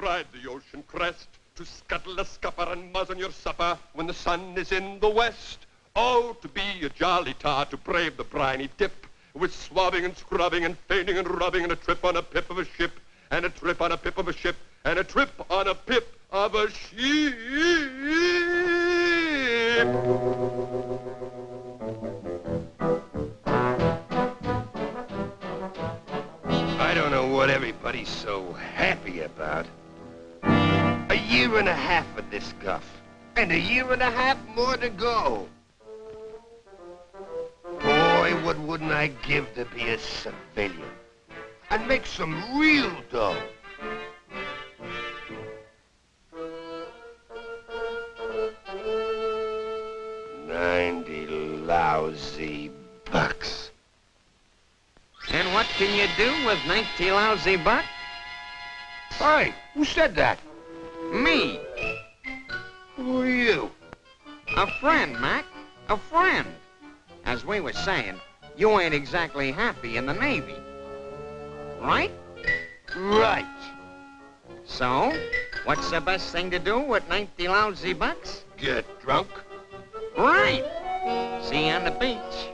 ride the ocean crest, to scuttle a scupper and muzz on your supper when the sun is in the west. Oh, to be a jolly tar, to brave the briny dip, with swabbing and scrubbing and fainting and rubbing, and a trip on a pip of a ship, and a trip on a pip of a ship, and a trip on a pip of a ship. I don't know what everybody's so happy about. A year and a half of this guff, and a year and a half more to go. Boy, what wouldn't I give to be a civilian and make some real dough. $90 lousy bucks. And what can you do with 90 lousy bucks? Hey, who said that? Me. Who are you? A friend, Mac. A friend. As we were saying, you ain't exactly happy in the Navy. Right? Right. So, what's the best thing to do with 90 lousy bucks? Get drunk? Right. See you on the beach.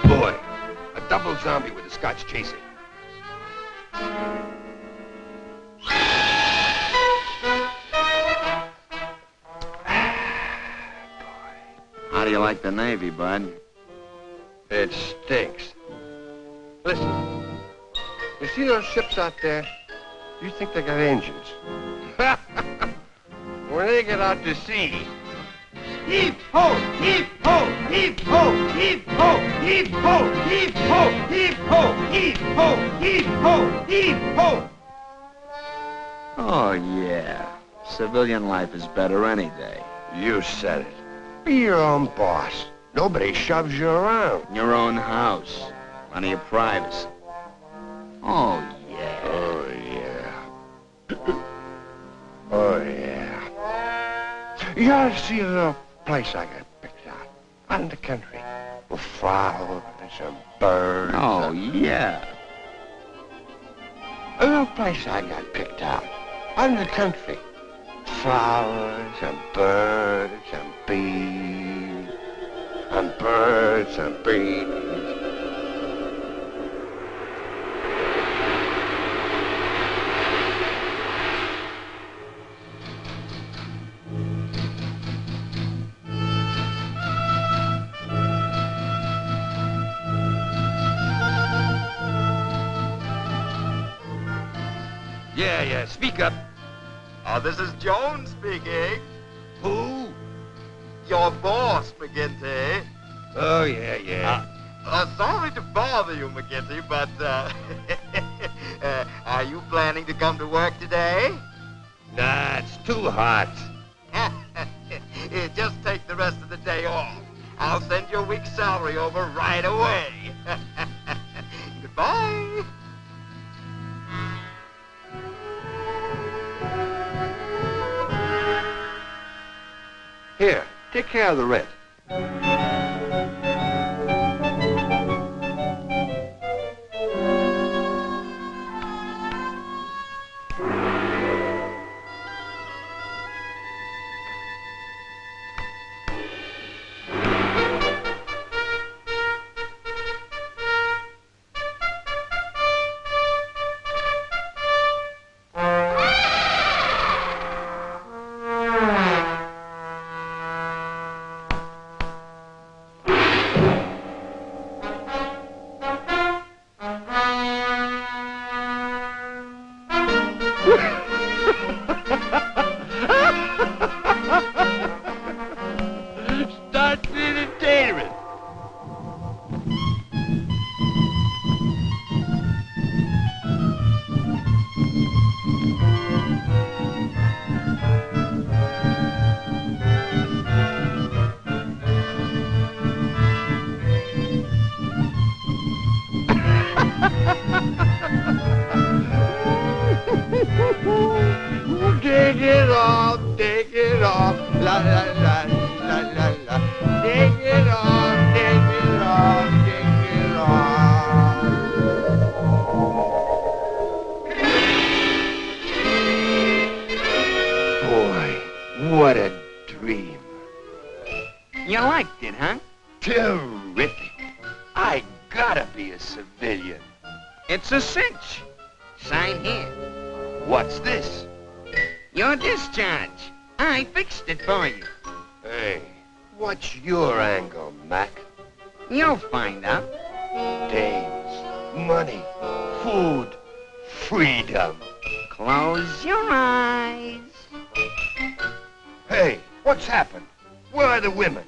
Boy, a double zombie with a Scotch chaser. How do you like the Navy, bud? It stinks. Listen, you see those ships out there? You think they got engines? When they get out to sea, heave ho, heave ho, heave ho, heave ho, heave ho, heave ho, heave ho, heave ho, heave ho, heave ho. Oh, yeah. Civilian life is better any day. You said it. Be your own boss. Nobody shoves you around. Your own house. Plenty of privacy. Oh, yeah. Oh, yeah. Oh, yeah. You ought to see a little place I got picked out. Out in the country. With flowers and birds. Oh, yeah. A little place I got picked out. Out in the country. Flowers and birds and bees. And birds and bees. Yeah, speak up. This is Jones speaking. Who? Your boss, McGinty. Oh, yeah. Sorry to bother you, McGinty, but, are you planning to come to work today? Nah, it's too hot. Just take the rest of the day off. I'll send your week's salary over right away. Goodbye. Here, take care of the rent. la la la la la. Take it off, take it off, take it off. Boy, what a dream. You liked it, huh? Terrific. I gotta be a civilian. It's a cinch. Sign here. What's this? Your discharge. I fixed it for you. Hey, what's your angle, Mac? You'll find out. Dames, money, food, freedom. Close your eyes. Hey, what's happened? Where are the women?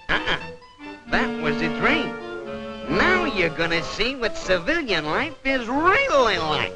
That was a dream. Now you're gonna see what civilian life is really like.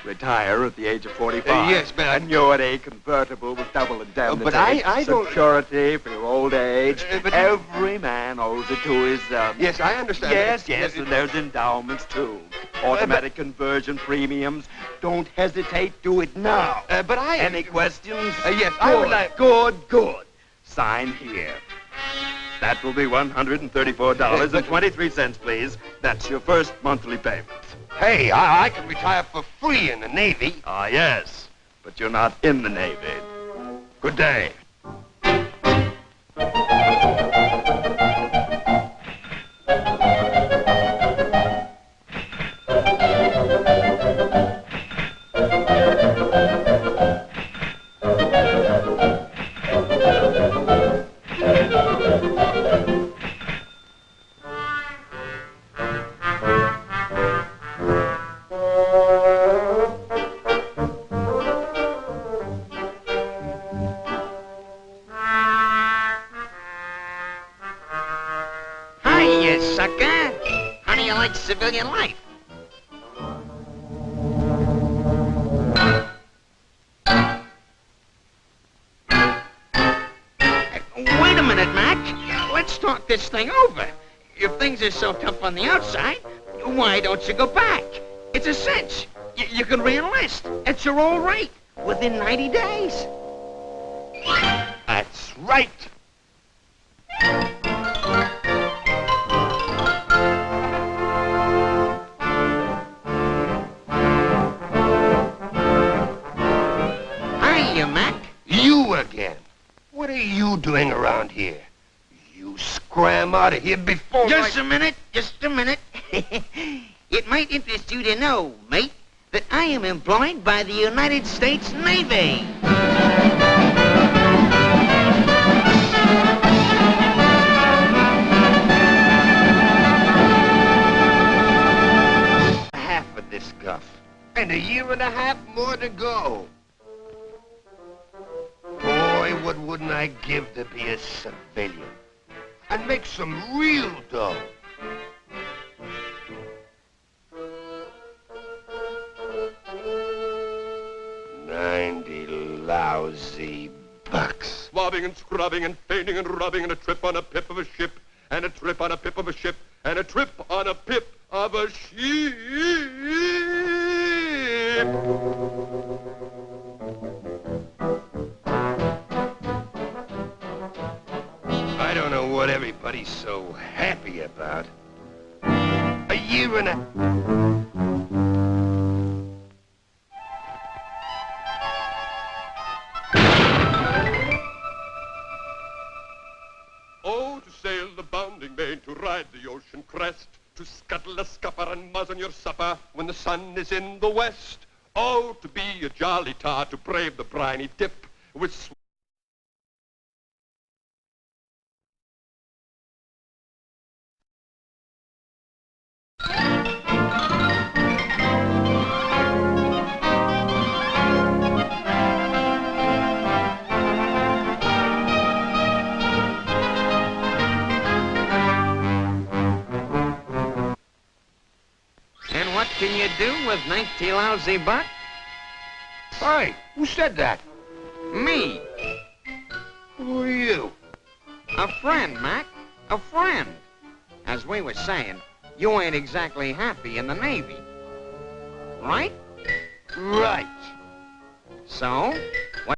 Retire at the age of 45. Yes, but And you're at a convertible with double indemnity. But I don't... Security for your old age. But- Every man owes it to his... Yes, I understand. Yes, and there's endowments, too. Automatic conversion premiums. Don't hesitate. Do it now. But I... Any questions? Yes, I would like... Good. Sign here. That will be $134.23, please. That's your first monthly payment. Hey, I can retire for free in the Navy. Ah, yes. But you're not in the Navy. Good day. Sucker. How do you like civilian life? Wait a minute, Mac. Let's talk this thing over. If things are so tough on the outside, why don't you go back? It's a cinch. You can re-enlist at your old rate within 90 days. That's right. Hiya, Mac. You again. What are you doing around here? You scram out of here before Just a minute. It might interest you to know, mate, that I am employed by the United States Navy. And a year and a half more to go. Boy, what wouldn't I give to be a civilian and make some real dough. $90 lousy bucks. Swabbing and scrubbing and painting and rubbing and a trip on a pip of a ship and a trip on a pip of a ship and a trip on a pip of a ship. I don't know what everybody's so happy about. A year and a... Oh, to sail the bounding main, to ride the ocean crest, to scuttle a scupper and muzz on your supper when the sun is in the west. Oh, to be a jolly tar, to brave the briny dip with And what can you do with 90 lousy bucks? Hey, who said that? Me. Who are you? A friend, Mac. A friend. As we were saying, you ain't exactly happy in the Navy. Right? Right. So,